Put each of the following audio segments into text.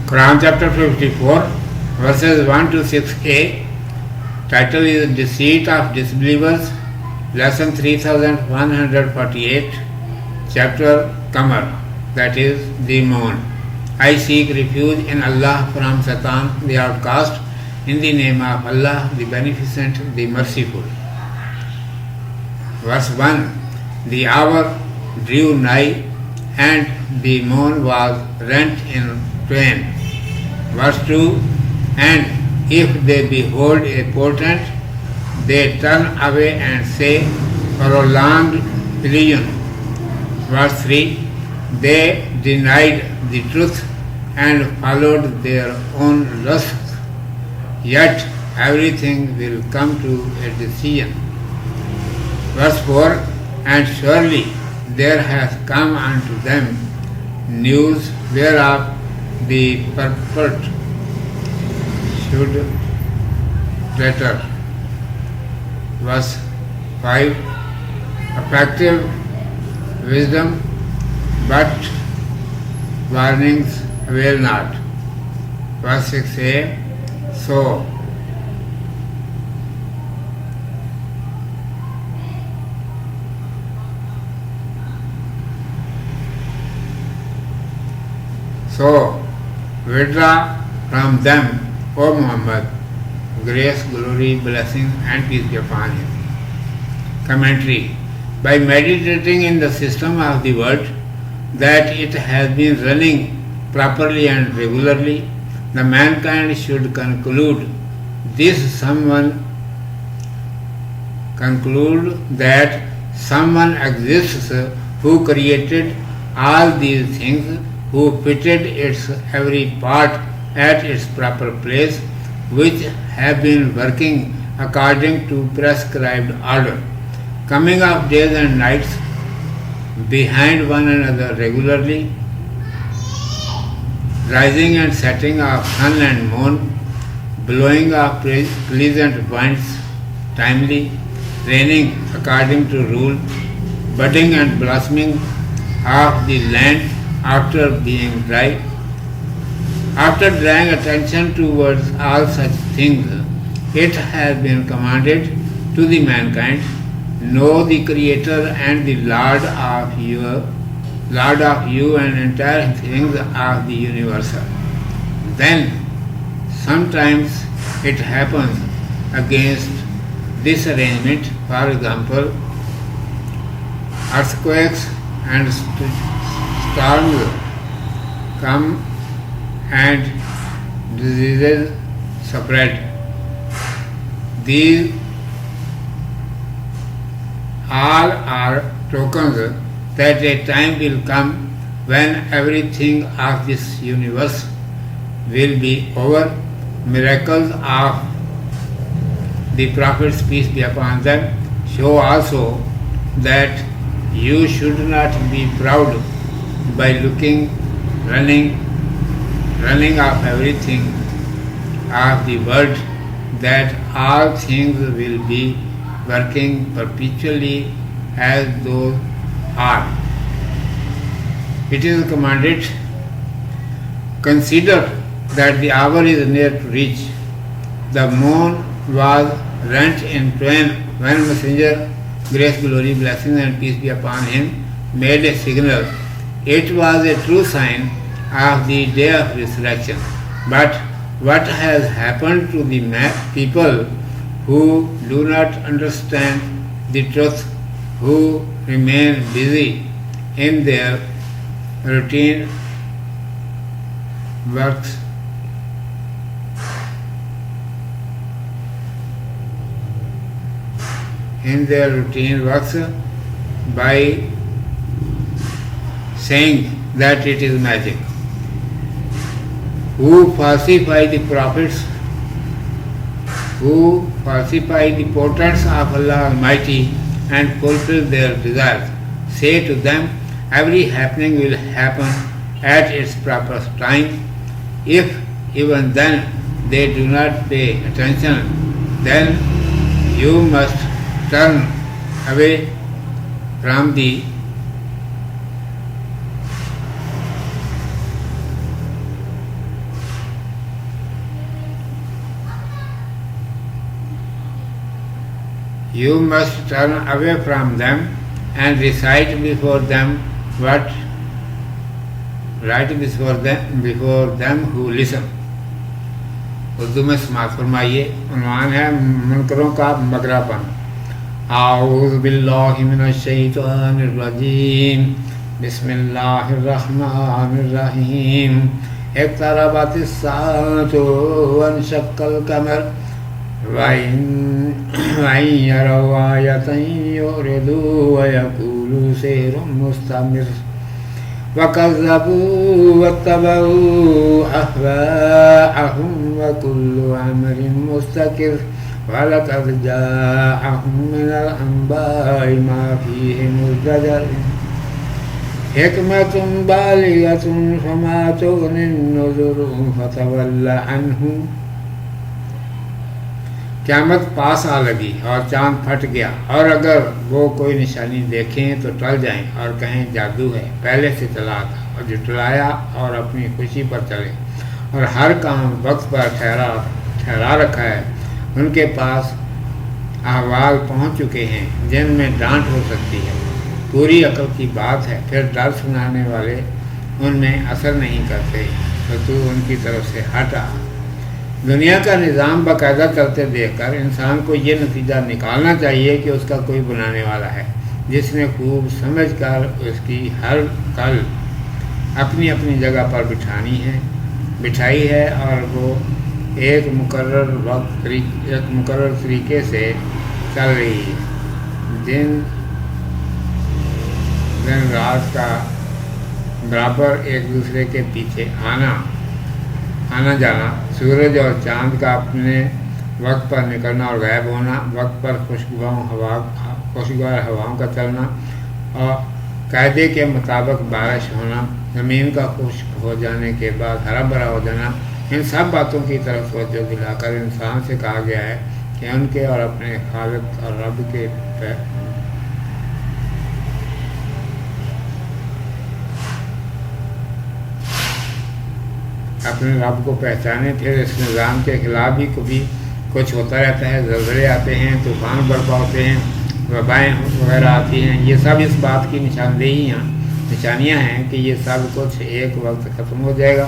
Quran chapter 54, verses 1 to 6a. Title is Deceit of Disbelievers. Lesson 3148. Chapter Qamar, that is the moon. I seek refuge in Allah from Satan, the outcast, in the name of Allah, the Beneficent, the Merciful. Verse 1. The hour drew nigh, and the moon was rent in twain. Verse 2. And if they behold a portent, they turn away and say, prolonged illusion. Verse 3. They denied the truth and followed their own lusts, yet everything will come to a decision. Verse 4. And surely there has come unto them news whereof the purport should better. Verse 5. Effective wisdom, but warnings avail not. Verse 6a. So withdraw from them, O Muhammad, grace, glory, blessing, and peace be upon him. Commentary. By meditating in the system of the world, that it has been running properly and regularly, the mankind should conclude that someone exists who created all these things, who fitted its every part at its proper place, which have been working according to prescribed order, coming of days and nights behind one another regularly, rising and setting of sun and moon, blowing of pleasant winds timely, raining according to rule, budding and blossoming of the land after being dry. After drawing attention towards all such things, it has been commanded to the mankind, know the Creator and the Lord of you and entire things of the universe. Then sometimes it happens against this arrangement. For example, earthquakes and storms come and diseases spread. These all are tokens that a time will come when everything of this universe will be over. Miracles of the prophets, peace be upon them, show also that you should not be proud by running of everything of the world, that all things will be working perpetually as those are. It is commanded, consider that the hour is near to reach. The moon was rent in twain when Messenger, grace, glory, blessings, and peace be upon him, made a signal. It was a true sign of the day of resurrection. But what has happened to the people who do not understand the truth, who remain busy in their routine works? By saying that it is magic, who falsify the prophets, who falsify the portents of Allah Almighty and fulfill their desires. Say to them, every happening will happen at its proper time. If even then they do not pay attention, then you must turn away from the You must turn away from them and recite before them what before them who listen. Urdu میں سماعت فرمائیے. عنوان ہے منکروں کا مگراپن. اعوذ باللہ من الشیطان الرجیم. بسم اللہ الرحمن الرحیم. اقتربت الساعة وانشق القمر وإن يروا آية يعرضوا ويقولوا سحر مستمر وكذبوا واتبعوا أهواءهم وكل أمر مستقر ولقد جاءهم من الأنباء ما فيه مزدجر حكمة بالغة فما تغني النذر فتول عنهم. قیامت پاس آ لگی اور چاند پھٹ گیا، اور اگر وہ کوئی نشانی دیکھیں تو ٹل جائیں اور کہیں جادو ہے، پہلے سے چلا تھا اور جھٹلایا اور اپنی خوشی پر چلے، اور ہر کام وقت پر ٹھہرا رکھا ہے. ان کے پاس احوال پہنچ چکے ہیں جن میں ڈانٹ ہو سکتی ہے، پوری عقل کی بات ہے، پھر ڈر سنانے والے ان میں اثر نہیں کرتے تو تو ان کی طرف سے ہٹا. دنیا کا نظام باقاعدہ چلتے دیکھ کر انسان کو یہ نتیجہ نکالنا چاہیے کہ اس کا کوئی بنانے والا ہے جس نے خوب سمجھ کر اس کی ہر کل اپنی اپنی جگہ پر بٹھائی ہے، اور وہ ایک مقرر طریقے سے چل رہی ہے. دن رات کا برابر ایک دوسرے کے پیچھے آنا جانا، سورج اور چاند کا اپنے وقت پر نکلنا اور غائب ہونا، وقت پر خوشگوار ہواؤں کا چلنا اور قاعدے کے مطابق بارش ہونا، زمین کا خشک ہو جانے کے بعد ہرا بھرا ہو جانا، ان سب باتوں کی طرف توجہ دلا کر انسان سے کہا گیا ہے کہ ان کے اور اپنے خالق اور رب کے اپنے رب کو پہچانے. پھر اس نظام کے خلاف بھی کبھی کچھ ہوتا رہتا ہے، زلزلے آتے ہیں، طوفان برپا ہوتے ہیں، وبائیں وغیرہ آتی ہیں. یہ سب اس بات کی نشانیاں ہیں کہ یہ سب کچھ ایک وقت ختم ہو جائے گا.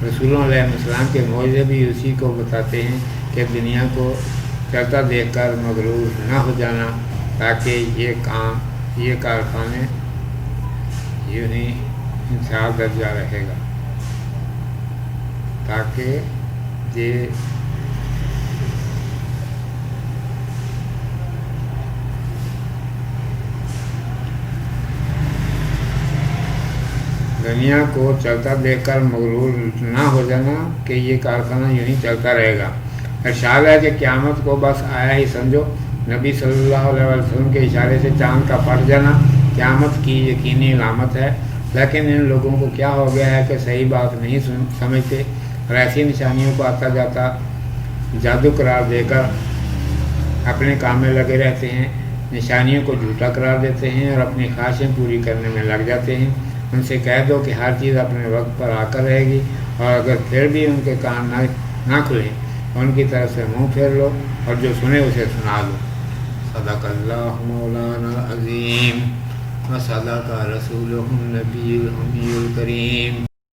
رسولوں علیہ السلام کے معجزے بھی اسی کو بتاتے ہیں کہ دنیا کو چلتا دیکھ کر مغرور نہ ہو جانا، تاکہ یہ کارخانے یوں ہی انصاف درجہ رہے گا، تاکہ یہ دنیا کو چلتا دیکھ کر مغرور نہ ہو جانا کہ یہ کارخانہ یوں ہی چلتا رہے گا. ارشاد ہے کہ قیامت کو بس آیا ہی سمجھو. نبی صلی اللہ علیہ وسلم کے اشارے سے چاند کا پھٹ جانا قیامت کی یقینی علامت ہے، لیکن ان لوگوں کو کیا ہو گیا ہے کہ صحیح بات نہیں سمجھتے اور ایسی نشانیوں کو آتا جاتا جادو قرار دے کر اپنے کام میں لگے رہتے ہیں، نشانیوں کو جھوٹا قرار دیتے ہیں اور اپنی خواہشیں پوری کرنے میں لگ جاتے ہیں. ان سے کہہ دو کہ ہر چیز اپنے وقت پر آ کر رہے گی، اور اگر پھر بھی ان کے کان نہ کھلیں ان کی طرف سے منہ پھیر لو اور جو سنے اسے سنا دو. صدق اللہ مولانا العظیم و صدق رسولہ النبی الامی الکریم.